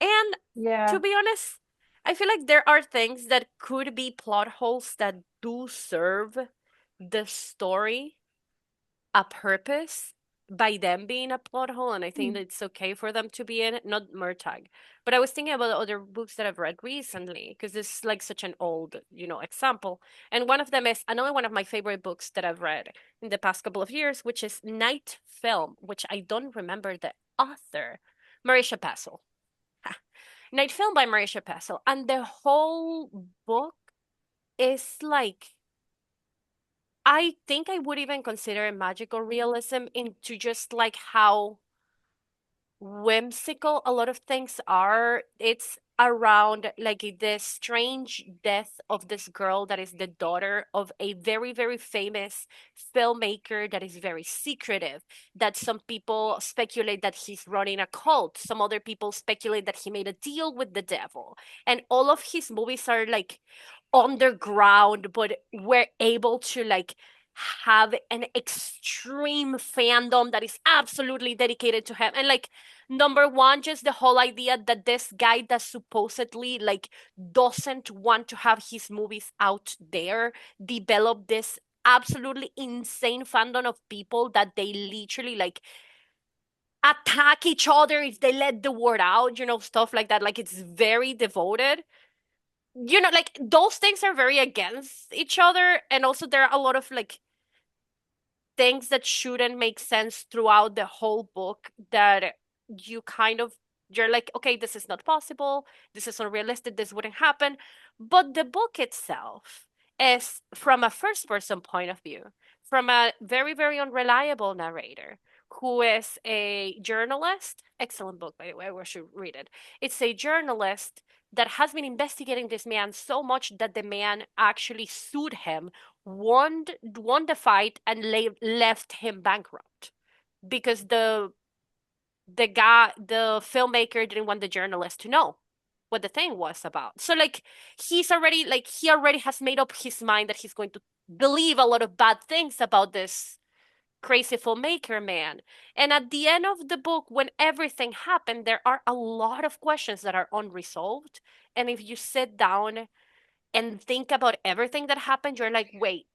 And to Yeah. be honest, I feel like there are things that could be plot holes that do serve the story a purpose by them being a plot hole, and I think that it's okay for them to be in it, not Murtagh. But I was thinking about other books that I've read recently, because this is like such an old, example. And one of them is another one of my favorite books that I've read in the past couple of years, which is Night Film, which I don't remember the author, Marisha Pessl. Night Film by Marisha Pessl. And the whole book is like, I think I would even consider magical realism into just like how whimsical a lot of things are. It's around like the strange death of this girl that is the daughter of a very, very famous filmmaker that is very secretive. That some people speculate that he's running a cult, some other people speculate that he made a deal with the devil. And all of his movies are like underground, but we're able to like have an extreme fandom that is absolutely dedicated to him. And like, number one, just the whole idea that this guy that supposedly like doesn't want to have his movies out there developed this absolutely insane fandom of people that they literally like attack each other if they let the word out, stuff like that. Like, it's very devoted. Like, those things are very against each other. And also there are a lot of like things that shouldn't make sense throughout the whole book that you kind of, you're like, okay, this is not possible, this is unrealistic, this wouldn't happen. But the book itself is from a first person point of view, from a very, very unreliable narrator who is a journalist. Excellent book, by the way, we should read it. It's a journalist that has been investigating this man so much that the man actually sued him, won the fight, and left him bankrupt because the filmmaker didn't want the journalist to know what the thing was about. So like, he already has made up his mind that he's going to believe a lot of bad things about this crazy filmmaker man. And at the end of the book, when everything happened, there are a lot of questions that are unresolved. And if you sit down and think about everything that happened, you're like, wait,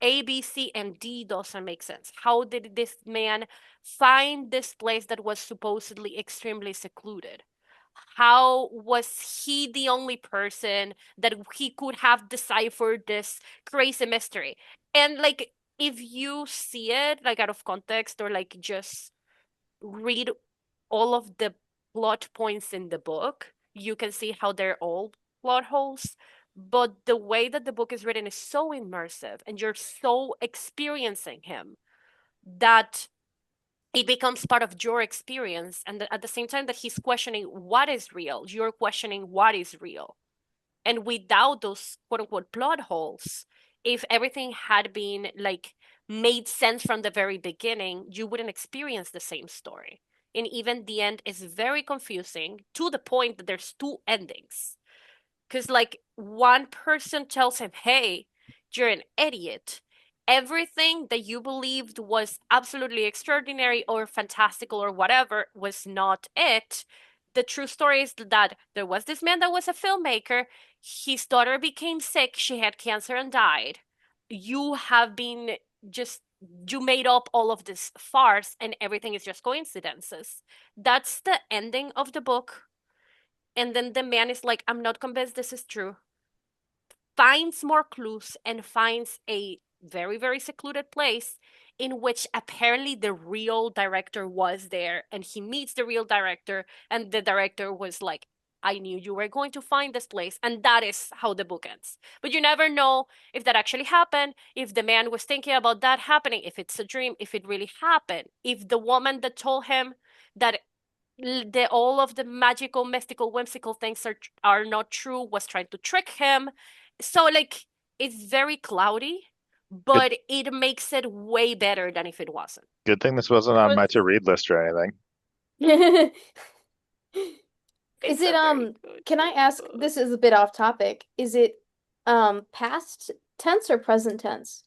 A, B, C, and D doesn't make sense. How did this man find this place that was supposedly extremely secluded? How was he the only person that he could have deciphered this crazy mystery? And like, if you see it like out of context, or like just read all of the plot points in the book, you can see how they're all plot holes. But the way that the book is written is so immersive and you're so experiencing him that it becomes part of your experience. And at the same time that he's questioning what is real, you're questioning what is real. And without those quote unquote plot holes, if everything had been like made sense from the very beginning, you wouldn't experience the same story. And even the end is very confusing to the point that there's two endings. Because, like, one person tells him, hey, you're an idiot. Everything that you believed was absolutely extraordinary or fantastical or whatever was not it. The true story is that there was this man that was a filmmaker. His daughter became sick. She had cancer and died. You have been just, you made up all of this farce and everything is just coincidences. That's the ending of the book. And then the man is like, I'm not convinced this is true. Finds more clues and finds a very, very secluded place in which apparently the real director was there. And he meets the real director, and the director was like, I knew you were going to find this place. And that is how the book ends. But you never know if that actually happened, if the man was thinking about that happening, if it's a dream, if it really happened, if the woman that told him that all of the magical, mystical, whimsical things are not true was trying to trick him. So like it's very cloudy, Good, but it makes it way better than if it wasn't. good thing this wasn't So on my it's to-read list or anything. Is It's it a very good can I ask, book. this is a bit off topic. Is it past tense or present tense?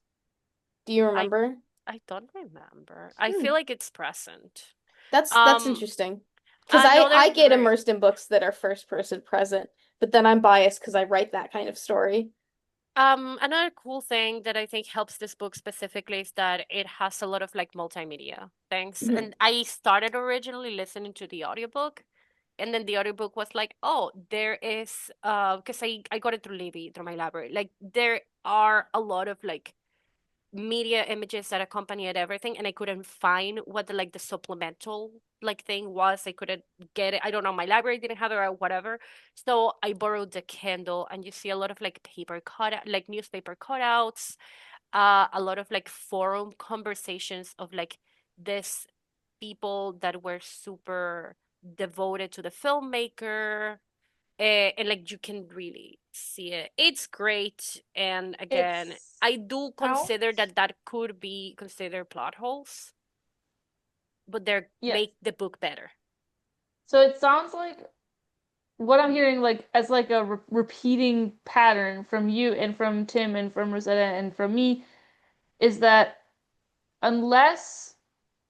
Do you I remember? I don't remember. I Hmm. feel like it's present. That's Um, interesting. Because another I get great immersed in books that are first person present, but then I'm biased because I write that kind of story. Another cool thing that I think helps this book specifically is that it has a lot of like multimedia things. Mhm. And I started originally listening to the audiobook, and then the audiobook was like, oh, there is because I got it through Libby, through my library. Like there are a lot of like media images that accompanied everything, and I couldn't find what the supplemental like thing was. I couldn't get it. I don't know, my library didn't have it or whatever. So I borrowed the Kindle, and you see a lot of like paper cut like newspaper cutouts, a lot of like forum conversations of like this people that were super devoted to the filmmaker, and like you can really see it. It's great, and it again, I do consider sounds that that could be considered plot holes, but they're yes. make the book better. So it sounds like what I'm hearing like as like a repeating pattern from you and from Tim and from Rosetta and from me is that unless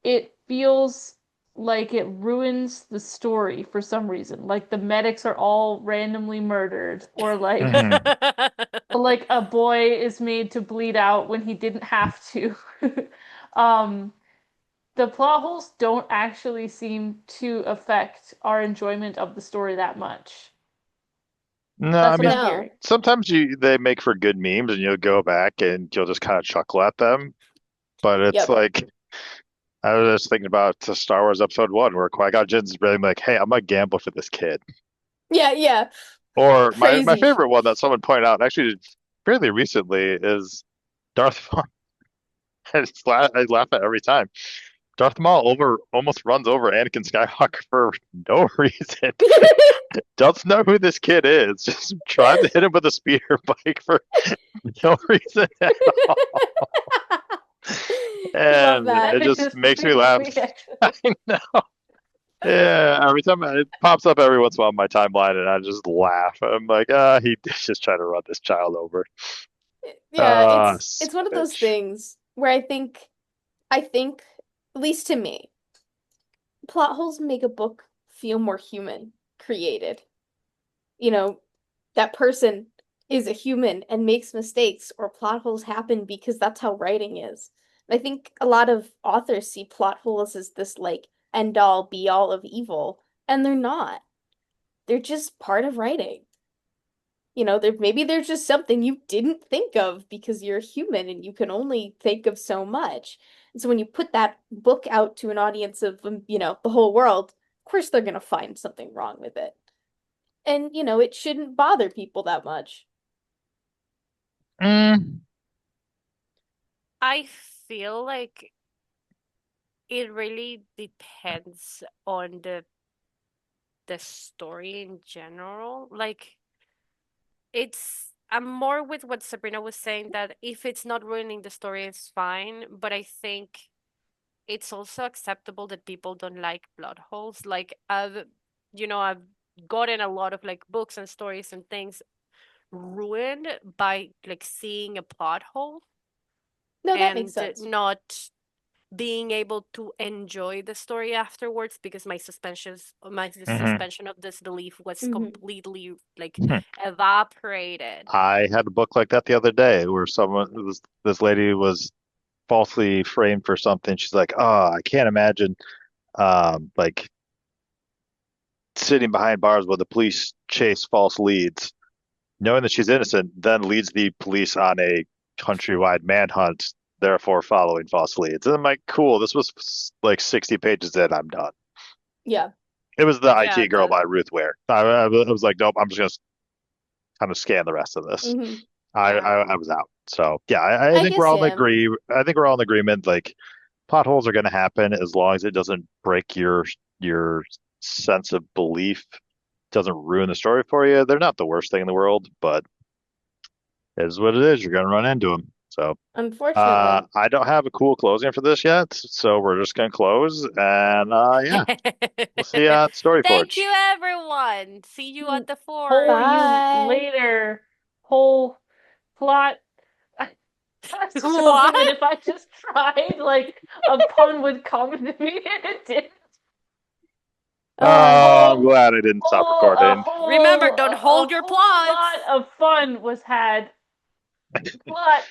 it feels like it ruins the story for some reason, like the medics are all randomly murdered, or Hmm. like a boy is made to bleed out when he didn't have to. Um, the plot holes don't actually seem to affect our enjoyment of the story that much. No, I That's what mean I'm No. hearing. sometimes they make for good memes and you'll go back and you'll just kind of chuckle at them. But it's Yep. like I was just thinking about Star Wars Episode One where Qui-Gon Jinn's really like, "Hey, I'm gonna gamble for this kid." Yeah, yeah. Or my Crazy. favorite one that someone pointed out actually fairly recently is Darth Maul. I laugh at every time. Darth Maul almost runs over Anakin Skywalker for no reason. Doesn't know who this kid is. Just tried to hit him with a speeder bike for no reason at all. Love And that. it That just is makes me pretty laugh. funny, I actually. know. Yeah, every time it pops up every once in a while on my timeline, and I just laugh. I'm like, he just trying to run this child over. Yeah, it's one of those Savage. things where I think, at least to me, plot holes make a book feel more human, created. You know, that person is a human and makes mistakes, or plot holes happen because that's how writing is. And I think a lot of authors see plot holes as this like end all be all of evil, and they're not. They're just part of writing. Maybe there's just something you didn't think of because you're human and you can only think of so much. And so when you put that book out to an audience of, the whole world, of course they're gonna find something wrong with it. And, it shouldn't bother people that much. Mm, I feel like it really depends on the story in general. Like it's I'm more with what Sabrina was saying, that if it's not ruining the story, it's fine. But I think it's also acceptable that people don't like plot holes. Like I've gotten a lot of like books and stories and things ruined by like seeing a plot hole No, that makes and sense. not being able to enjoy the story afterwards because my Hmm. suspension of disbelief was Mhm. completely like evaporated. I had a book like that the other day where this lady was falsely framed for something. She's like, "Oh, I can't imagine like sitting behind bars while the police chase false leads, knowing that she's innocent, then leads the police on a countrywide manhunt, therefore following false leads." And I'm like, "Cool, this was like 60 pages in, I'm done." Yeah. It was the Yeah, IT Girl by Ruth Ware. I was like, "Nope, I'm just gonna kind of scan the rest of this." Hmm. yeah. I was out. So yeah, I I think we're guess all in him. agree. I think we're all in agreement. Like potholes are going to happen as long as it doesn't break your sense of belief, doesn't ruin the story for you. They're not the worst thing in the world, but it is what it is. You're going to run into them. So Unfortunately. I don't have a cool closing for this yet, so we're just going to close and yeah, we'll see you at Story Thank Forge. you, everyone. See you at the Whole forge. you Bye. later. Whole plot. That's so What? good. If I just tried, like a pun would come to me, and it didn't. Uh, I'm glad I didn't stop recording. Remember, don't A hold your whole lot plots. of fun was had. Plot